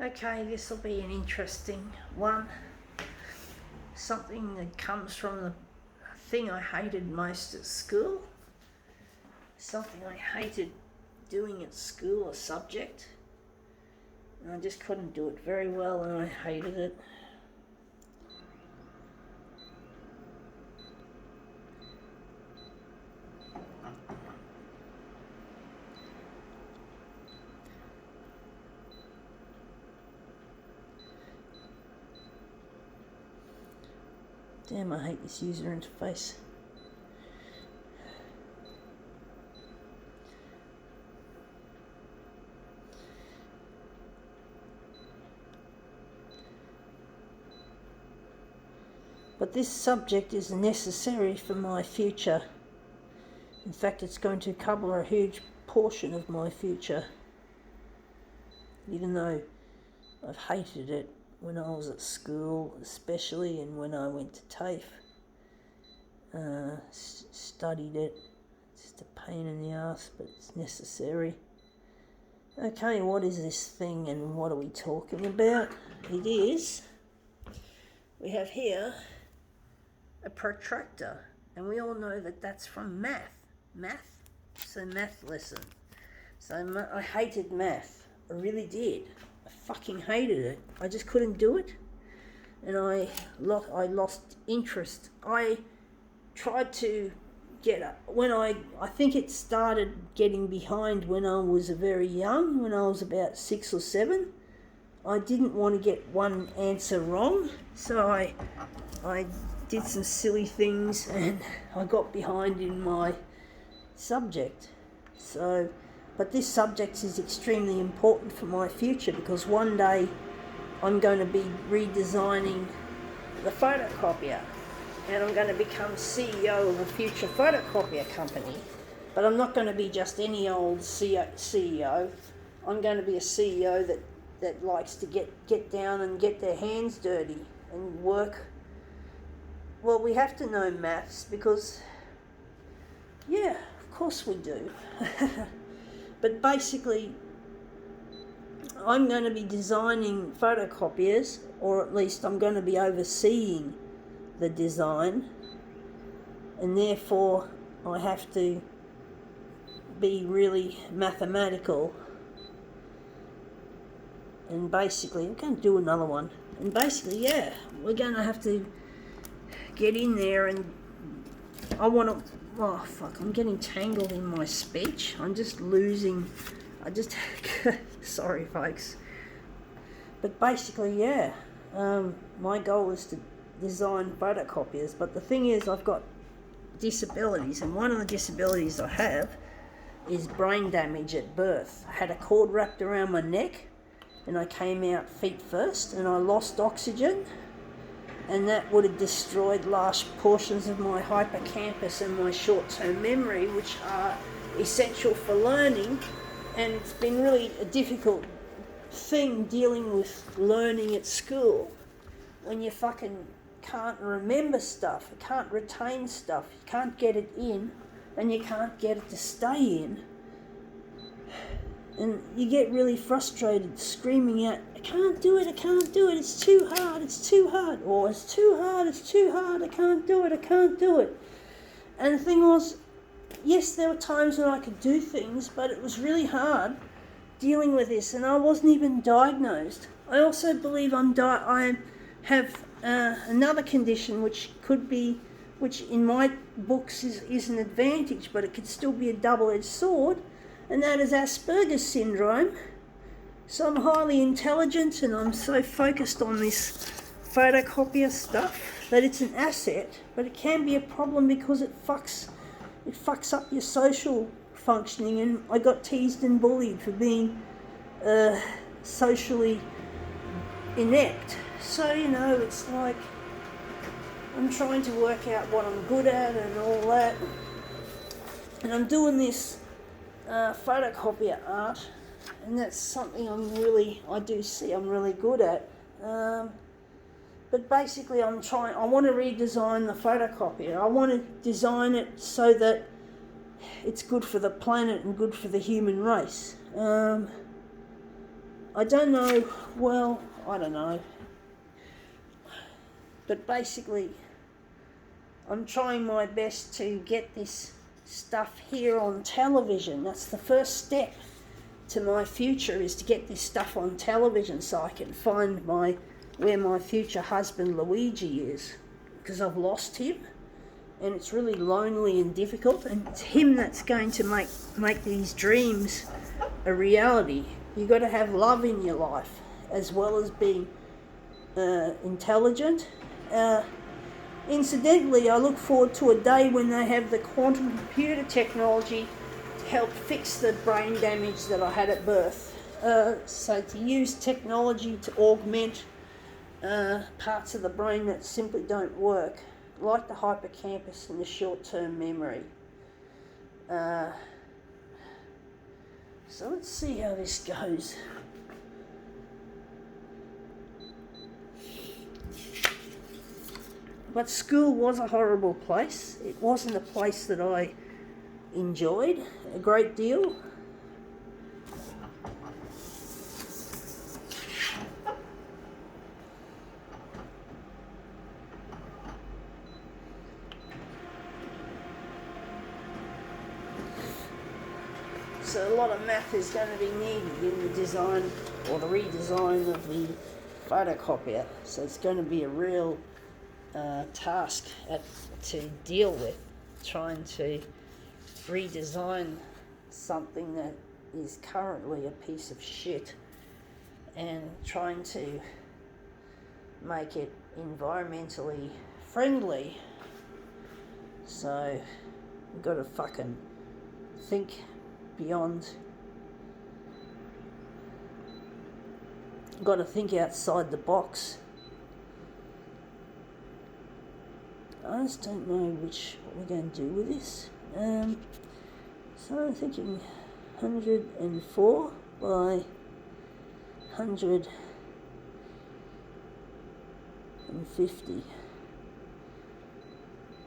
Okay, this will be an interesting one. Something that comes from the thing I hated most at school. Something I hated doing at school, a subject. And I just couldn't do it very well and I hated it. Damn, I hate this user interface. But this subject is necessary for my future. In fact, it's going to cover a huge portion of my future. Even though I've hated it when I was at school, especially, and when I went to TAFE, studied it. It's just a pain in the ass, but it's necessary. Okay, what is this thing and what are we talking about? It is, we have here a protractor, and we all know that that's from math. It's a math lesson. So I hated math. I really did. I fucking hated it. I just couldn't do it, and I lost interest. I tried to get when I think it started getting behind when I was very young, when I was about 6 or 7. I didn't want to get one answer wrong, so I did some silly things and I got behind in my subject. So, but this subject is extremely important for my future because one day I'm going to be redesigning the photocopier and I'm going to become CEO of a future photocopier company. But I'm not going to be just any old CEO. I'm going to be a CEO that likes to get down and get their hands dirty and work. Well, we have to know maths because, yeah, of course we do. But basically, I'm going to be designing photocopiers, or at least I'm going to be overseeing the design, and therefore I have to be really mathematical. And basically, I'm going to do another one. And basically, yeah, we're going to have to get in there, and I want to, oh fuck, I'm getting tangled in my speech. I'm just losing, sorry folks. But basically, yeah, my goal is to design photocopiers, but the thing is I've got disabilities, and one of the disabilities I have is brain damage at birth. I had a cord wrapped around my neck and I came out feet first and I lost oxygen, and that would have destroyed large portions of my hippocampus and my short-term memory, which are essential for learning. And it's been really a difficult thing dealing with learning at school when you fucking can't remember stuff, you can't retain stuff, you can't get it in, and you can't get it to stay in. And you get really frustrated, screaming out, I can't do it, it's too hard, or it's too hard, I can't do it. And the thing was, yes, there were times when I could do things, but it was really hard dealing with this, and I wasn't even diagnosed. I also believe I have another condition which in my books is an advantage, but it could still be a double-edged sword, and that is Asperger's syndrome. So I'm highly intelligent and I'm so focused on this photocopier stuff that it's an asset, but it can be a problem because it fucks up your social functioning, and I got teased and bullied for being socially inept. So, it's like I'm trying to work out what I'm good at and all that, and I'm doing this photocopier art, and that's something I do see I'm really good at. But basically I want to redesign the photocopier. I want to design it so that it's good for the planet and good for the human race. I don't know, well, I don't know. But basically, I'm trying my best to get this stuff here on television. That's the first step to my future, is to get this stuff on television so I can find where my future husband Luigi is, because I've lost him and it's really lonely and difficult, and it's him that's going to make these dreams a reality. You've got to have love in your life as well as being intelligent. Incidentally, I look forward to a day when they have the quantum computer technology to help fix the brain damage that I had at birth. So to use technology to augment parts of the brain that simply don't work, like the hippocampus and the short-term memory. So let's see how this goes. But school was a horrible place. It wasn't a place that I enjoyed a great deal. So a lot of math is going to be needed in the design or the redesign of the photocopier. So it's going to be a real task to deal with, trying to redesign something that is currently a piece of shit and trying to make it environmentally friendly. So we've got to fucking think beyond, got to think outside the box. I just don't know what we're going to do with this. So I'm thinking 104 by 150.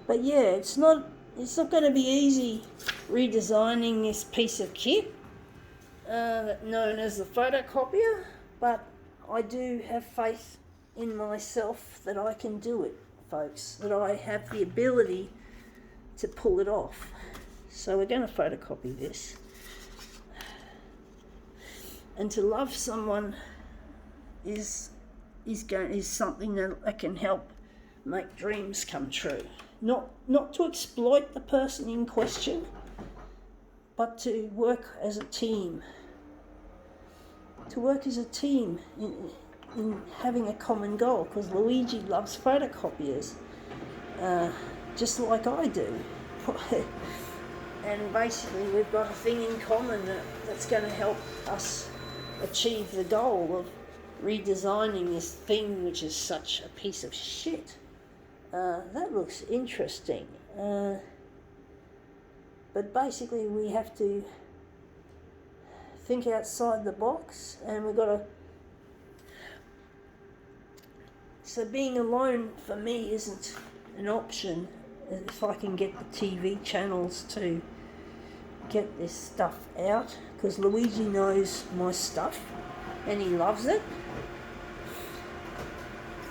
But yeah, it's not going to be easy redesigning this piece of kit known as the photocopier, but I do have faith in myself that I can do it, folks, that I have the ability to pull it off. So we're going to photocopy this. And to love someone is something that can help make dreams come true. Not to exploit the person in question, but to work as a team. To work as a team in having a common goal, because Luigi loves photocopiers, just like I do. And basically we've got a thing in common that's going to help us achieve the goal of redesigning this thing which is such a piece of shit. That looks interesting. But basically we have to think outside the box, and we've got to... So being alone for me isn't an option if I can get the TV channels to get this stuff out, because Luigi knows my stuff and he loves it.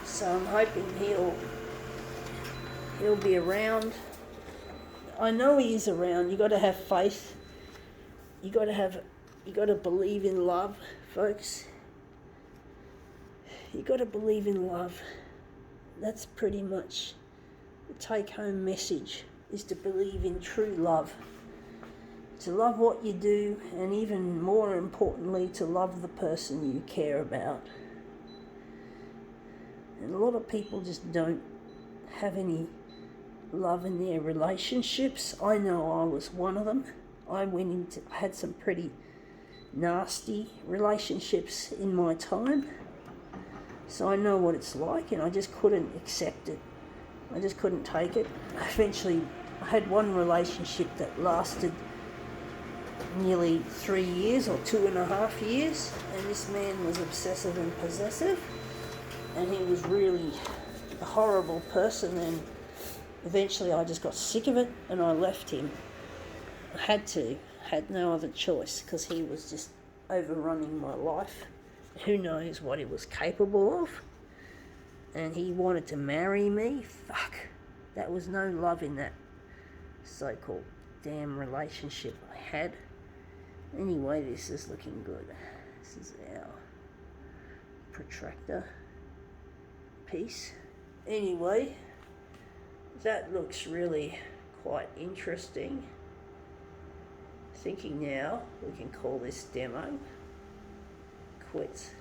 So I'm hoping he'll be around. I know he is around. You got to have faith. You got to believe in love, folks. You got to believe in love. That's pretty much the take-home message, is to believe in true love. To love what you do, and even more importantly, to love the person you care about. And a lot of people just don't have any love in their relationships. I know I was one of them. I had some pretty nasty relationships in my time. So I know what it's like, and I just couldn't accept it. I just couldn't take it. Eventually, I had one relationship that lasted nearly 3 years or 2.5 years, and this man was obsessive and possessive, and he was really a horrible person, and eventually I just got sick of it and I left him. I had no other choice, because he was just overrunning my life who knows what he was capable of. And he wanted to marry me. Fuck. That was no love in that so-called damn relationship I had. Anyway, this is looking good. This is our protractor piece. Anyway, that looks really quite interesting. Thinking now we can call this demo quits.